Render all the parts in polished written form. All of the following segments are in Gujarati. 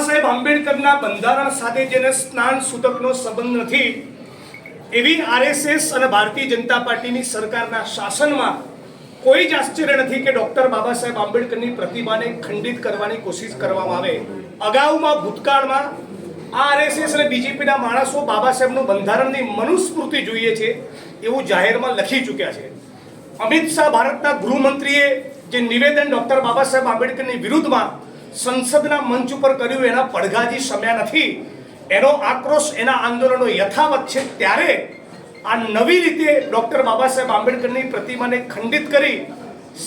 સાહેબ આંબેડકરના બંધારણ સાથે જેને સ્નાન સૂતકનો સંબંધ નથી એવી આરએસએસ અને ભારતીય જનતા પાર્ટીની સરકારના શાસનમાં કોઈ જ આશ્ચર્ય નથી કે ડોક્ટર બાબા સાહેબ આંબેડકરની પ્રતિમાને ખંડિત કરવાની કોશિશ કરવામાં આવે। અગાઉમાં ભૂતકાળમાં આરએસએસ અને બીજેપીના માણસો બાબા સાહેબનું બંધારણની મનુસ્મૃતિ જોઈએ છે એવું જાહેરમાં લખી ચૂક્યા છે। અમિત શાહ ભારતના ગૃહમંત્રીએ જે નિવેદન ડોક્ટર બાબા સાહેબ આંબેડકરની વિરુદ્ધમાં સંસદના મંચ ઉપર કર્યું એના પડઘાજી શમ્યા નથી, એનો આક્રોશ એના આંદોલનો યથાવત છે। ત્યારે આ નવી રીતે ડોક્ટર બાબા સાહેબ આંબેડકરની પ્રતિમાને ખંડિત કરી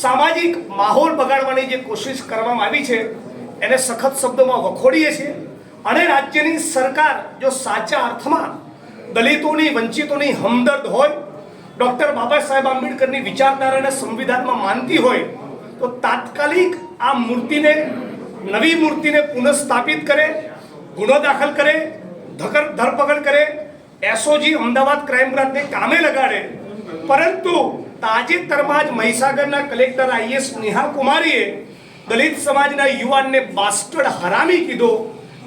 સામાજિક માહોલ બગાડવાની જે કોશિશ કરવામાં આવી છે એને સખત શબ્દોમાં વખોડીએ છીએ। અને રાજ્યની સરકાર જો સાચા અર્થમાં દલિતોની વંચિતોની હમદર્દ હોય, ડોક્ટર બાબા સાહેબ આંબેડકરની વિચારધારાને સંવિધાનમાં માનતી હોય તો તાત્કાલિક આ મૂર્તિને નવી મૂર્તિને પુનઃસ્થાપિત કરે, ગુનો દાખલ કરે, ધરપકડ કરે, એસઓજી અમદાવાદ ક્રાઇમ બ્રાન્ચને કામે લગાડે। પરંતુ તાજેતરમાં જ મહીસાગરના કલેક્ટર આઈએસ નેહા કુમારીએ દલિત સમાજના યુવાનને બાસ્ટર્ડ હરામી કીધો,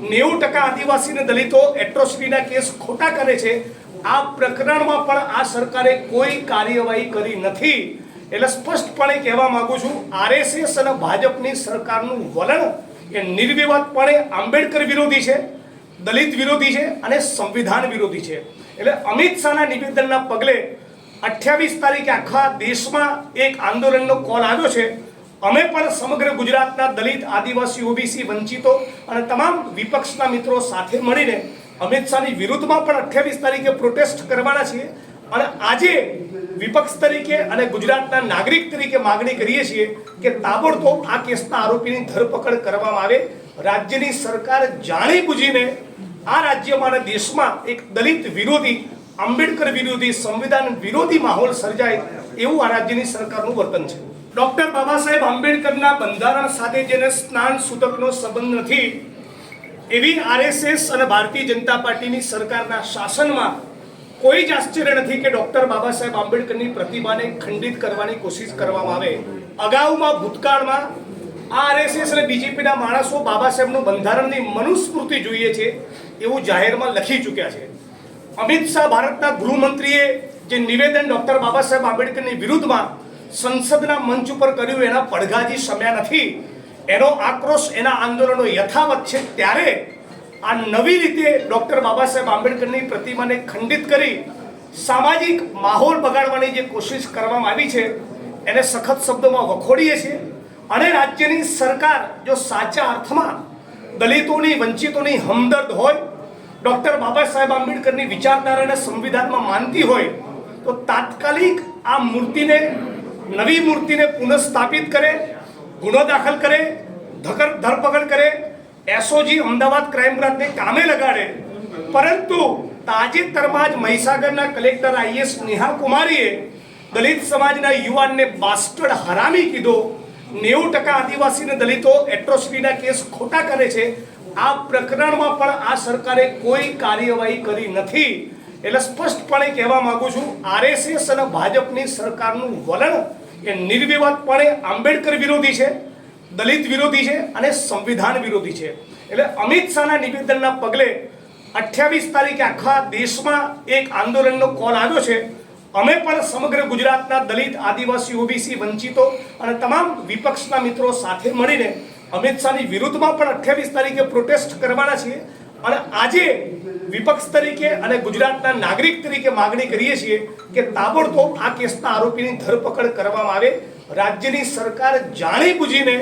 90% આદિવાસીને દલિતો એટ્રોસિટીના કેસ ખોટા કરે છે। આ પ્રકરણમાં પણ આ સરકારે કોઈ કાર્યવાહી કરી નથી। એટલે સ્પષ્ટપણે કહેવા માંગુ છું, આરએસએસ અને ભાજપની સરકારનું વલણ એ નિર્વિવાદપણે આંબેડકર વિરોધી છે, દલિત વિરોધી છે અને સંવિધાન વિરોધી છે। એટલે અમિત શાહના નિવેદનના પગલે 28 તારીખે આખા દેશમાં એક આંદોલનનો કોલ આવ્યો છે। અમે પણ સમગ્ર ગુજરાતના દલિત, આદિવાસી, ઓબીસી, વંચિતો અને તમામ વિપક્ષના મિત્રો સાથે મળીને અમિત શાહની વિરુદ્ધમાં પણ 28 તારીખે પ્રોટેસ્ટ કરવાના છીએ। અને આજે વિપક્ષ તરીકે અને ગુજરાતના નાગરિક તરીકે માગણી કરીએ છીએ કે તાબડતોબ આ કેસના આરોપીની ધરપકડ કરવામાં આવે। રાજ્યની સરકાર જાણી બુજીને આ રાજ્યમાં અને દેશમાં એક દલિત વિરોધી, આંબેડકર વિરોધી, સંવિધાન વિરોધી માહોલ સર્જાય એવું આ રાજ્યની સરકારનું વર્તન છે। ડોક્ટર બાબા સાહેબ આંબેડકરના બંધારણ સાથે જેને સ્નાન સૂતકનો સંબંધ નથી એવી આરએસએસ અને ભારતીય જનતા પાર્ટીની સરકારના શાસનમાં કોઈ જ આશ્ચર્ય નથી કે ડોક્ટર બાબા સાહેબ આંબેડકરની પ્રતિમાને ખંડિત કરવાની કોશિશ કરવામાં આવે। અગાઉમાં ભૂતકાળમાં આરએસએસ અને બીજેપીના માણસો બાબા સાહેબનું બંધારણની મનુસ્મૃતિ જોઈએ છે એવું જાહેરમાં લખી ચૂક્યા છે। અમિત શાહ ભારતના ગૃહમંત્રીએ જે નિવેદન ડોક્ટર બાબા સાહેબ આંબેડકરની વિરુદ્ધમાં સંસદના મંચ ઉપર કર્યું એના પડઘાજી શમ્યા નથી, એનો આક્રોશ એના આંદોલનો યથાવત છે। ત્યારે આ નવી રીતે ડોક્ટર બાબા સાહેબ આંબેડકરની પ્રતિમાને ખંડિત કરી સામાજિક માહોલ બગાડવાની જે કોશિશ કરવામાં આવી છે એને સખત શબ્દોમાં વખોડીએ છીએ। અને રાજ્યની સરકાર જો સાચા અર્થમાં દલિતોની, વંચિતોની હમદર્દ હોય, ડોક્ટર બાબા સાહેબ આંબેડકરની વિચારધારાને સંવિધાનમાં માનતી હોય તો તાત્કાલિક આ મૂર્તિને નવી મૂર્તિને પુનઃસ્થાપિત કરે, ગુનો દાખલ કરે, ધરપકડ કરે, એસઓજી અમદાવાદ ક્રાઇમ બ્રાન્ચને કામે લગાડે। પરંતુ તાજેતરમાં જ મહીસાગરના કલેક્ટર આઈએસ નેહા કુમારીએ દલિત સમાજના યુવાનને બાસ્ટર્ડ હરામી કીધો, 90% આદિવાસીને દલિતો એટ્રોસિટીના કેસ ખોટા કરે છે। આ પ્રકરણમાં પણ આ સરકારે કોઈ કાર્યવાહી કરી નથી। એટલે સ્પષ્ટપણે કહેવા માંગુ છું, આરએસએસ અને ભાજપની સરકારનું વલણ એ નિર્વિવાદપણે આંબેડકર વિરોધી છે, દલિત વિરોધી છે અને સંવિધાન વિરોધી છે। એટલે અમિત શાહના નિવેદનના પગલે 28 તારીખે આખા દેશમાં એક આંદોલનનો કોલ આવ્યો છે। અમે પણ સમગ્ર ગુજરાતના દલિત, આદિવાસી, ઓબીસી, વંચિતો અને તમામ વિપક્ષના મિત્રો સાથે મળીને અમિત શાહની વિરુદ્ધમાં પણ 28 તારીખે પ્રોટેસ્ટ કરવાના છીએ। અને આજે વિપક્ષ તરીકે અને ગુજરાતના નાગરિક તરીકે માગણી કરીએ છીએ કે તાબડતોબ આ કેસના આરોપીની ધરપકડ કરવામાં આવે। રાજ્યની સરકાર જાણી બુજીને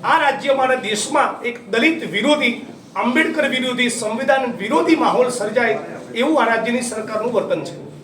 આ રાજ્યમાં અને દેશમાં એક દલિત વિરોધી, આંબેડકર વિરોધી, સંવિધાન વિરોધી માહોલ સર્જાય એવું આ રાજ્યની સરકારનું વર્તન છે।